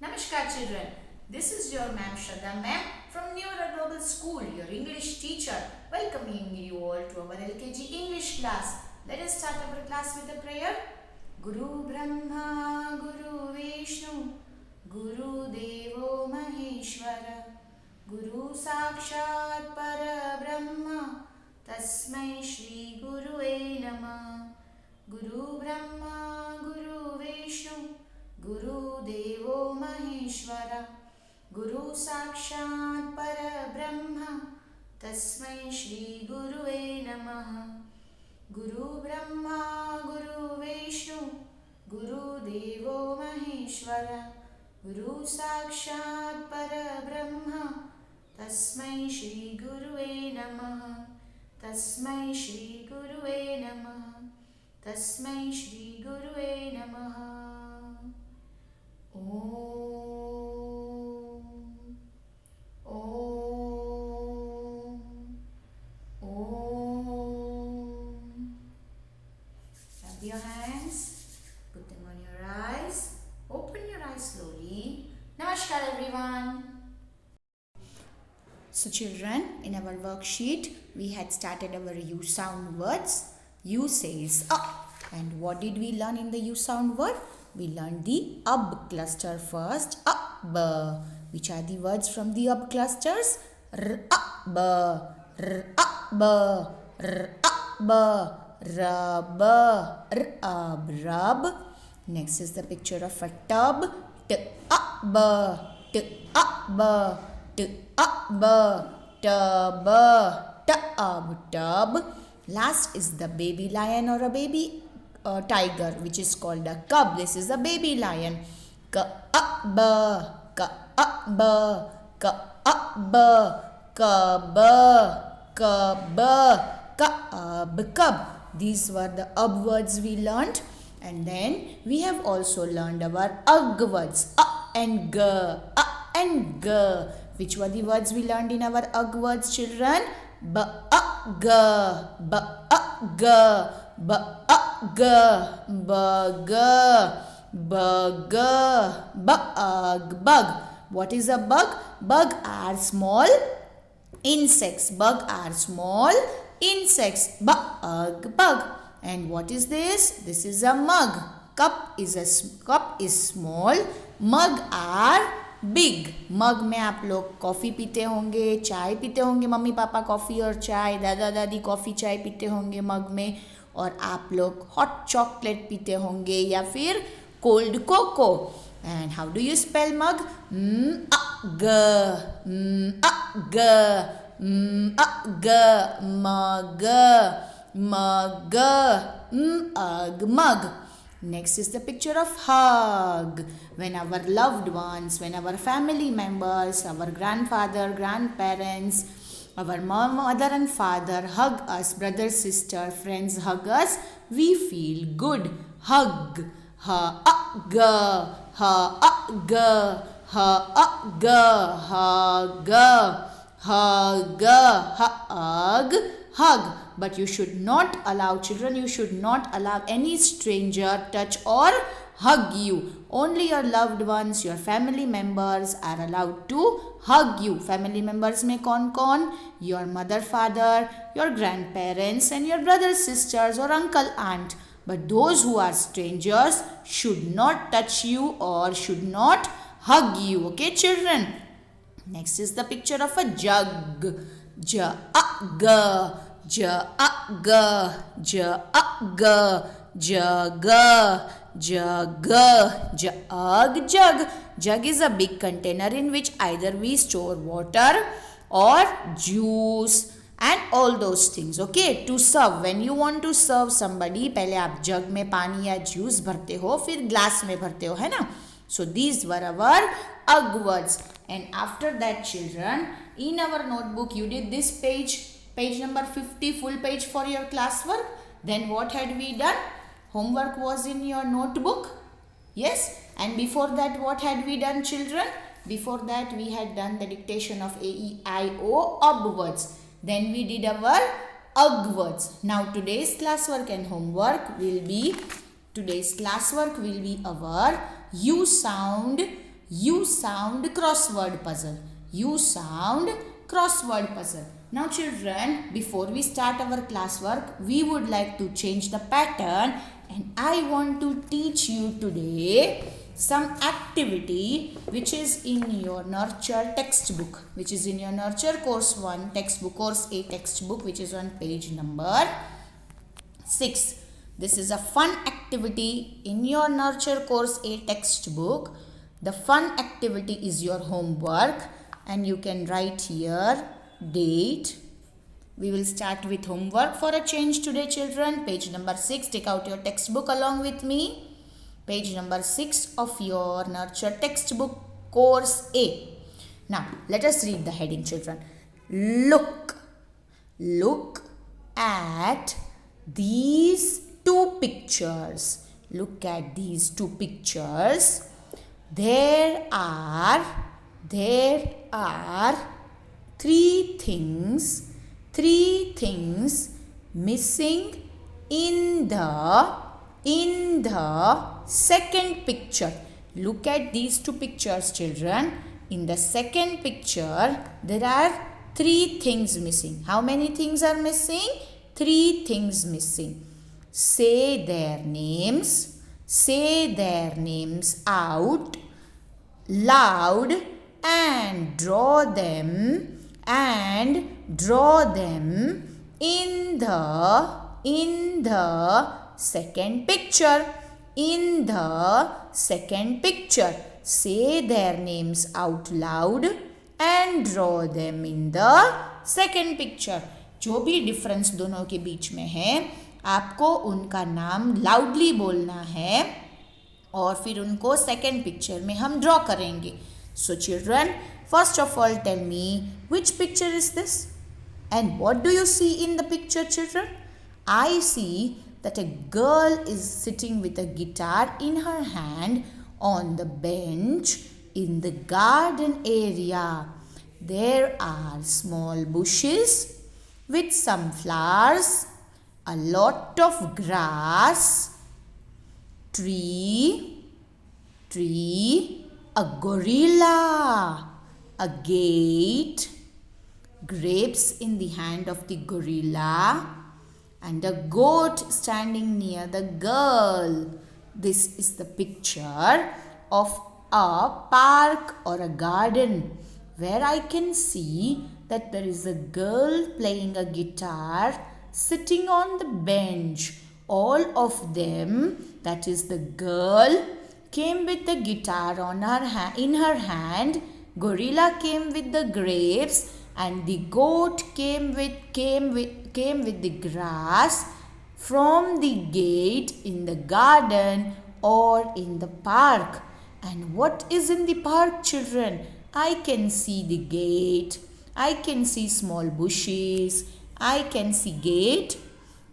Namaskar children, this is your ma'am Shraddha ma'am from Neura Global School, your English teacher, welcoming you all to our LKG English class. Let us start our class with a prayer. Guru Brahma, Guru Vishnu, Guru Devo Maheshwara, Guru Sakshat Para Brahma, Tasmai Shri Gurue Namah. Guru Brahma, Guru Vishnu, Guru Devo Maheshwara, Guru Sakshat Para Brahma, Tasmai Shri Gurue Namah. Guru Brahma, Guru Vishnu, Guru Devo Maheshwara, Guru Sakshat Para Brahma, Tasmai Shri Gurue Namah. Tasmai Shri Gurue Namah. Tasmai Shri Gurue Namah. Om. Om. Om. Rub your hands. Put them on your eyes. Open your eyes slowly. Namaskar everyone. So children, in our worksheet, we had started our U sound words. U says up. And what did we learn in the U sound word? We learned the UB cluster first. UB. Which are the words from the UB clusters? RUB, RUB, RUB, rub, rub. Next is the picture of a tub. Tub, tub, tub, tub, tub. Last is the baby lion or a baby tiger, which is called a cub. This is a baby lion. Cub, cub, cub, cub, cub, cub, cub. These were the UB words we learned. And then we have also learned our UG words. And G, and G. Which were the words we learned in our UG words, children? Bug, bug, bug, bug, bug, bug, bug. What is a bug? Bug are small insects. Bug are small insects. Bug, bug. And what is this? This is a mug. Cup is small. Mug are big. Mug में आप लोग coffee पीते होंगे, चाय पीते होंगे. Mummy papa coffee और चाय, दादा दादी कॉफ़ी चाय पीते होंगे मग में. और आप लोग हॉट चॉकलेट पीते होंगे या फिर cold cocoa. And how do you spell mug? ग, ग, ग, मग, मग, मग. Next is the picture of hug. When our loved ones, when our family members, our grandfather, grandparents, our mother and father hug us, brother, sister, friends hug us, we feel good. Hug. Hug. Hug. Hug. Hug. Hug. Hug. Hug. But you should not allow, children, you should not allow any stranger touch or hug you. Only your loved ones, your family members are allowed to hug you. Family members में कौन-कौन? Your mother, father, your grandparents and your brothers, sisters or uncle, aunt. But those who are strangers should not touch you or should not hug you. Okay, children? Next is the picture of a jug. Jug. Jug, jug, jug, jug, jug, jug. Jug is a big container in which either we store water or juice and all those things. Okay, to serve. When you want to serve somebody, पहले आप जग में पानी या juice भरते हो, फिर glass में भरते हो, है ना? So these were our UG words. And after that, children, in our notebook, you did this page number 50, full page for your classwork. Then what had we done? Homework was in your notebook. Yes. And before that, what had we done, children? Before that, we had done the dictation of A, E, I, O, UB words. Then we did our UG words. Now today's classwork and homework will be, our U sound You sound crossword puzzle. You sound crossword puzzle. Now children, before we start our classwork, we would like to change the pattern and I want to teach you today some activity which is in your nurture textbook, which is in your nurture course 1 textbook, course A textbook, which is on page number 6. This is a fun activity in your nurture course A textbook. The fun activity is your homework and you can write here date. We will start with homework for a change today children. Page number 6. Take out your textbook along with me. Page number 6 of your nurture textbook course A. Now let us read the heading children. Look at these two pictures. Look at these two pictures. There are three things missing in the second picture. Look at these two pictures children. In the second picture there are three things missing. How many things are missing? Three things missing. Say their names out loud and draw them in the second picture. In the second picture. Say their names out loud and draw them in the second picture. जो भी difference दोनों के बीच में है, आपको उनका नाम loudly बोलना है और फिर उनको सेकेंड पिक्चर में हम ड्रॉ करेंगे. So children, first of all tell me which picture is this and what do you see in the picture children? I see that a girl is sitting with a guitar in her hand on the bench in the garden area. There are small bushes with some flowers, a lot of grass, tree, a gorilla, a gate, grapes in the hand of the gorilla, and a goat standing near the girl. This is the picture of a park or a garden where I can see that there is a girl playing a guitar sitting on the bench. All of them, that is the girl, came with the guitar in her hand. Gorilla came with the grapes and the goat came with the grass from the gate in the garden or in the park. And what is in the park children? I can see the gate. I can see small bushes. I can see gate,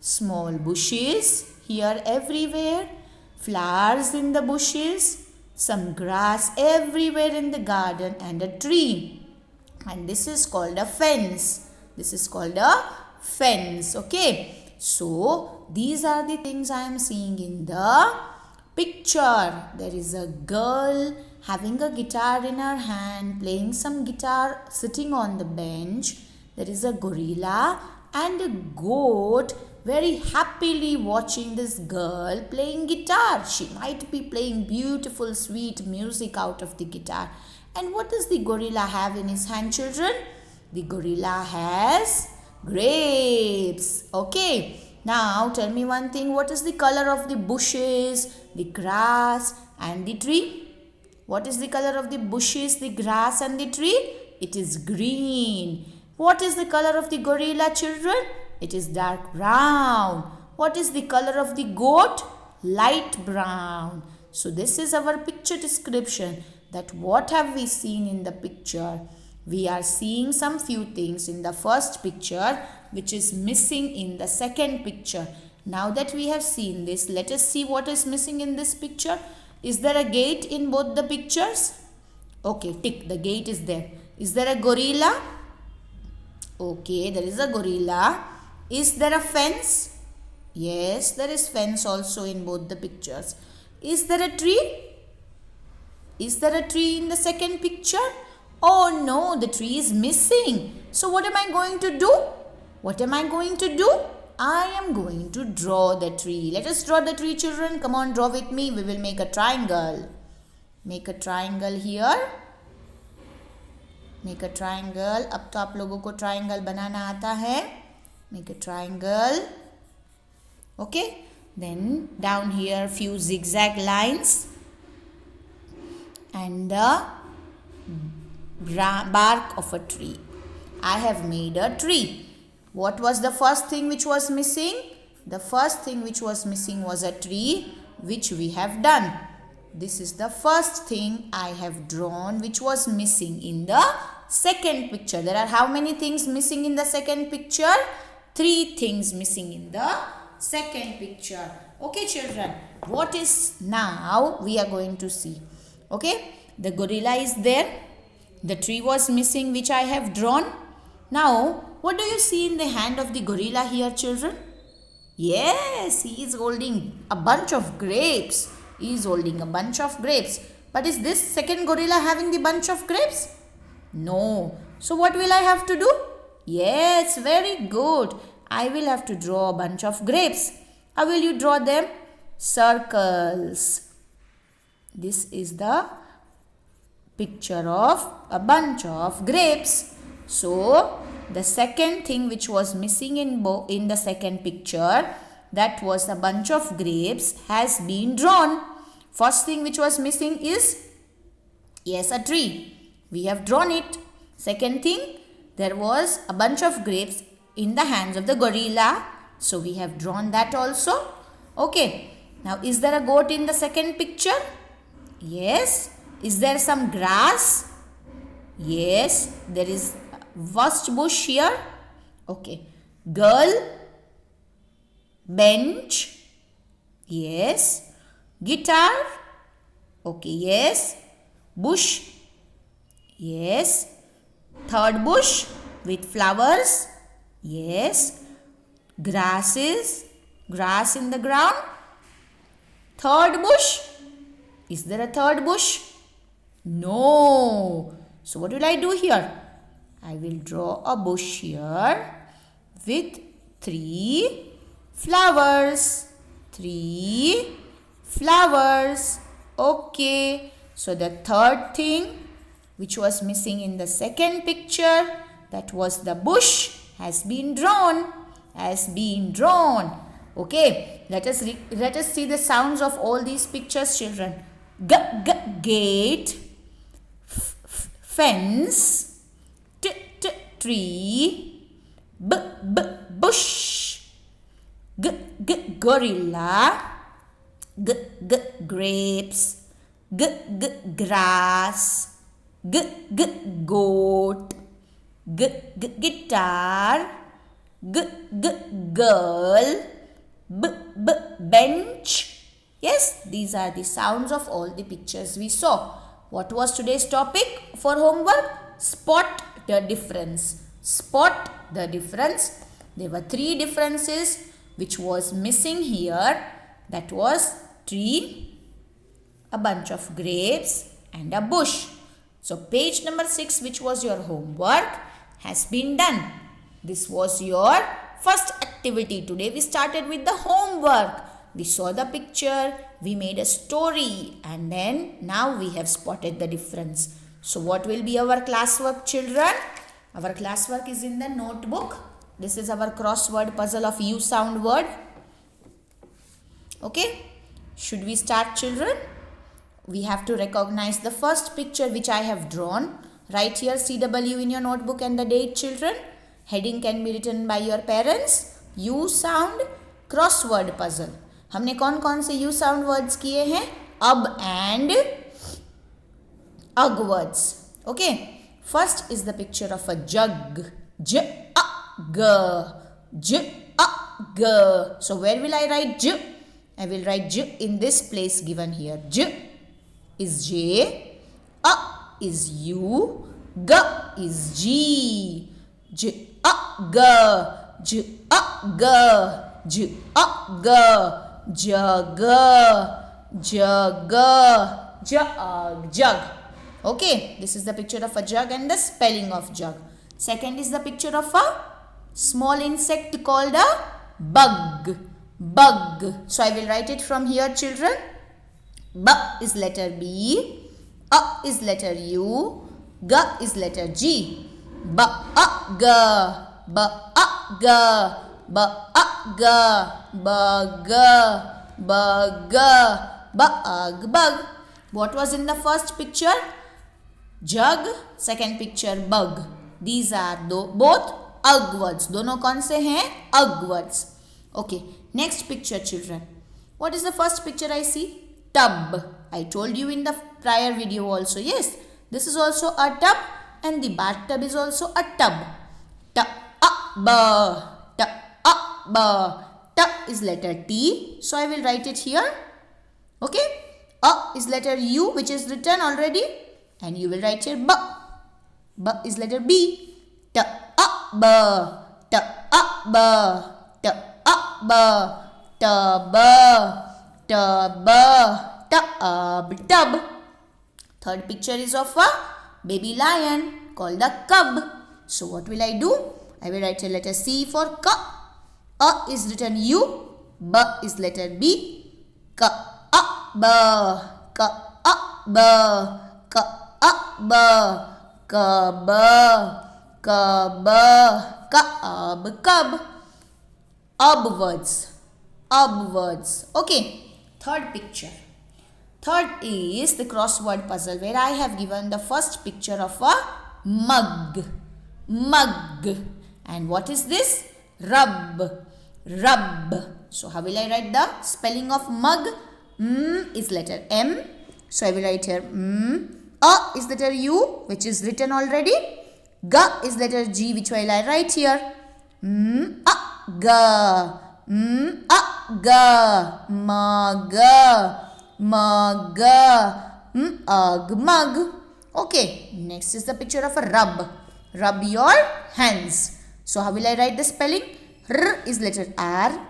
small bushes here everywhere, flowers in the bushes, some grass everywhere in the garden and a tree. And this is called a fence. This is called a fence. Okay. So these are the things I am seeing in the picture. There is a girl having a guitar in her hand, playing some guitar, sitting on the bench. There is a gorilla and a goat very happily watching this girl playing guitar. She might be playing beautiful, sweet music out of the guitar. And what does the gorilla have in his hand, children? The gorilla has grapes. Okay. Now tell me one thing. What is the color of the bushes, the grass and the tree? What is the color of the bushes, the grass and the tree? It is green. What is the color of the gorilla, children? It is dark brown. What is the color of the goat? Light brown. So this is our picture description. That what have we seen in the picture? We are seeing some few things in the first picture which is missing in the second picture. Now that we have seen this, let us see what is missing in this picture. Is there a gate in both the pictures? Okay, tick, the gate is there. Is there a gorilla? Okay, there is a gorilla. Is there a fence? Yes, there is fence also in both the pictures. Is there a tree? Is there a tree in the second picture? Oh no, the tree is missing. So what am I going to do? What am I going to do? I am going to draw the tree. Let us draw the tree, children. Come on, draw with me. We will make a triangle. Make a triangle here. Make a triangle. अब तो आप लोगों को triangle बनाना आता है. Make a triangle. Okay. Then down here few zigzag lines. And the bark of a tree. I have made a tree. What was the first thing which was missing? The first thing which was missing was a tree, which we have done. This is the first thing I have drawn which was missing in the second picture. There are how many things missing in the second picture? 3 things missing in the second picture. Okay, children, what is now we are going to see? Okay, the gorilla is there. The tree was missing which I have drawn. Now, what do you see in the hand of the gorilla here, children? Yes, he is holding a bunch of grapes. He is holding a bunch of grapes. But is this second gorilla having the bunch of grapes? No. So what will I have to do? Yes, very good. I will have to draw a bunch of grapes. How will you draw them? Circles. This is the picture of a bunch of grapes. So, the second thing which was missing in the second picture, that was a bunch of grapes, has been drawn. First thing which was missing is, yes, a tree. We have drawn it. Second thing, there was a bunch of grapes in the hands of the gorilla. So, we have drawn that also. Okay. Now, is there a goat in the second picture? Yes. Is there some grass? Yes. There is vast bush here. Okay. Girl. Bench. Yes. Guitar. Okay. Yes. Bush. Yes. Third bush with flowers. Yes. Grasses. Grass in the ground. Third bush. Is there a third bush? No. So what will I do here? I will draw a bush here with 3 flowers. 3 flowers. Okay. So the third thing which was missing in the second picture, that was the bush, has been drawn. Has been drawn. Okay. Let us see the sounds of all these pictures, children. Gate. Fence. Tree. Bush. Gorilla. Grapes. Grass. Goat. Guitar. Girl. Bench. Yes, these are the sounds of all the pictures we saw. What was today's topic for homework? Spot the difference. Spot the difference. There were 3 differences which was missing here. That was tree, a bunch of grapes and a bush. So page number 6, which was your homework, has been done. This was your first activity. Today we started with the homework. We saw the picture, we made a story, and then now we have spotted the difference. So what will be our classwork, children? Our classwork is in the notebook. This is our crossword puzzle of U sound word. Okay, should we start, children? We have to recognize the first picture which I have drawn. Write here CW in your notebook and the date, children. Heading can be written by your parents. U sound crossword puzzle. हमने कौन कौन से you sound words किए हैं? अब and ug words. Okay, first is the picture of a jug. ज अ ग. So where will I write ज? I will write j in this place given here. J is J, A is U, G is G. J A G, J A G, J A G. Jug, jug, jug, jug. Okay, this is the picture of a jug and the spelling of jug. Second is the picture of a small insect called a bug. Bug. So I will write it from here, children. B is letter B. A is letter U. G is letter G. Bug. Bug. Bug. Bug. Bug. Bug. Bug. What was in the first picture? Jug. Second picture bug. These are both ug words. दोनों कौन से हैं? Ug words. Okay. Next picture, children. What is the first picture I see? Tub. I told you in the prior video also. Yes. This is also a tub and the bathtub is also a tub. Tub. Tub. Tub is letter T. So I will write it here. Okay. A is letter U, which is written already. And you will write here B. B is letter B. Tub. Tub. Tub. Tub. Tub. Tub. Third picture is of a baby lion called the cub. So what will I do? I will write a letter C for C. A is written U. B is letter B. C. B. C. B. C. B. Cub. Cub. Cub. Cub. Ub words. Ub words. Okay. Third picture. Third is the crossword puzzle where I have given the first picture of a mug. Mug. And what is this? Rub. Rub. So how will I write the spelling of mug? Is letter M. So I will write here A is letter U, which is written already. G is letter G, which will I write here. G. G. Mug. Mug. Mug. Okay. Next is the picture of a rub. Rub your hands. So how will I write the spelling? R is letter R.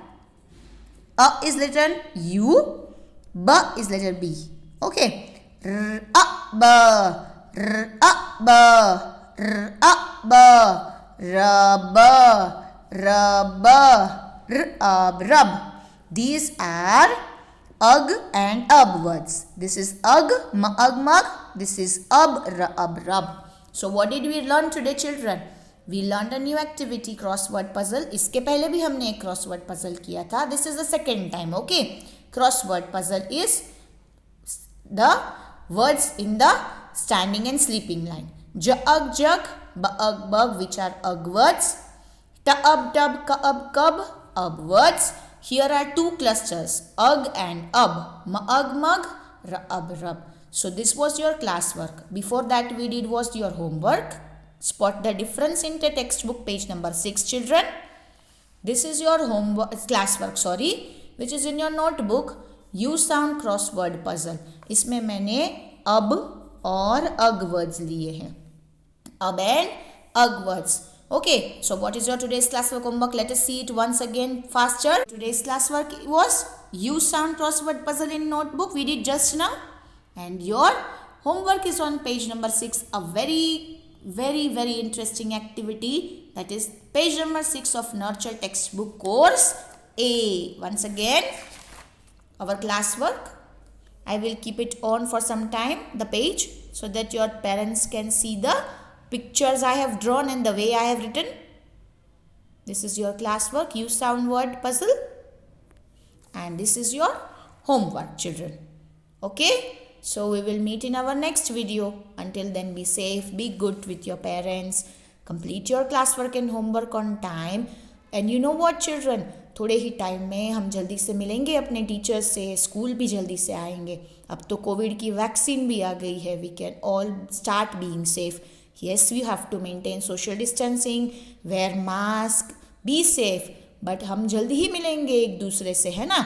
A is letter U. B is letter B. Okay. R A B. R A B. R A B. Rub. Rub. Rub. Rub. These are ug and ub words. This is ug, mug. This is ub, rub. So what did we learn today, children? We learned a new activity, crossword puzzle. इसके पहले भी हमने एक crossword puzzle किया था. This is the second time, okay? Crossword puzzle is the words in the standing and sleeping line. Jug, jug, bug, bug, which are ug words. Tub, tub, cub, cub, ub words. Here are two clusters, ug and ub. Mug, rub, rub. So this was your classwork. Before that we did was your homework. Spot the difference in the textbook page number 6, children. This is your homework, classwork, which is in your notebook. Use sound crossword puzzle. इसमें मैंने अब और अग words लिए हैं. Ab and ug words. Okay, so what is your today's classwork homework? Let us see it once again faster. Today's classwork was use sound crossword puzzle in notebook. We did just now. And your homework is on page number 6. A very interesting activity. That is page number 6 of Nurture textbook course A. Once again, our classwork. I will keep it on for some time, the page, so that your parents can see the pictures I have drawn and the way I have written. This is your classwork, use sound word puzzle. And this is your homework, children. Okay? So we will meet in our next video. Until then, be safe, be good with your parents. Complete your classwork and homework on time. And you know what, children? थोड़े ही time में हम जल्दी से मिलेंगे अपने teachers से, school भी जल्दी से आएंगे. अब तो कोविड की वैक्सीन भी आ गई है. We can all start being safe. Yes, we have to maintain social distancing, wear mask, be safe. But हम जल्दी ही मिलेंगे एक दूसरे से, है ना?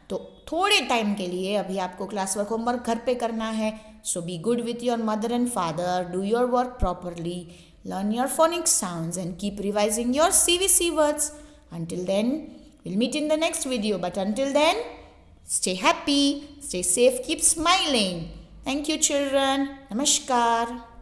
तो थोड़े टाइम के लिए अभी आपको क्लास वर्क होमवर्क घर पे करना है. So be good with your mother and father. Do your work properly. Learn your phonics sounds and keep revising your CVC words. Until then, we'll meet in the next video. But until then, stay happy, stay safe, keep smiling. Thank you, children. Namaskar.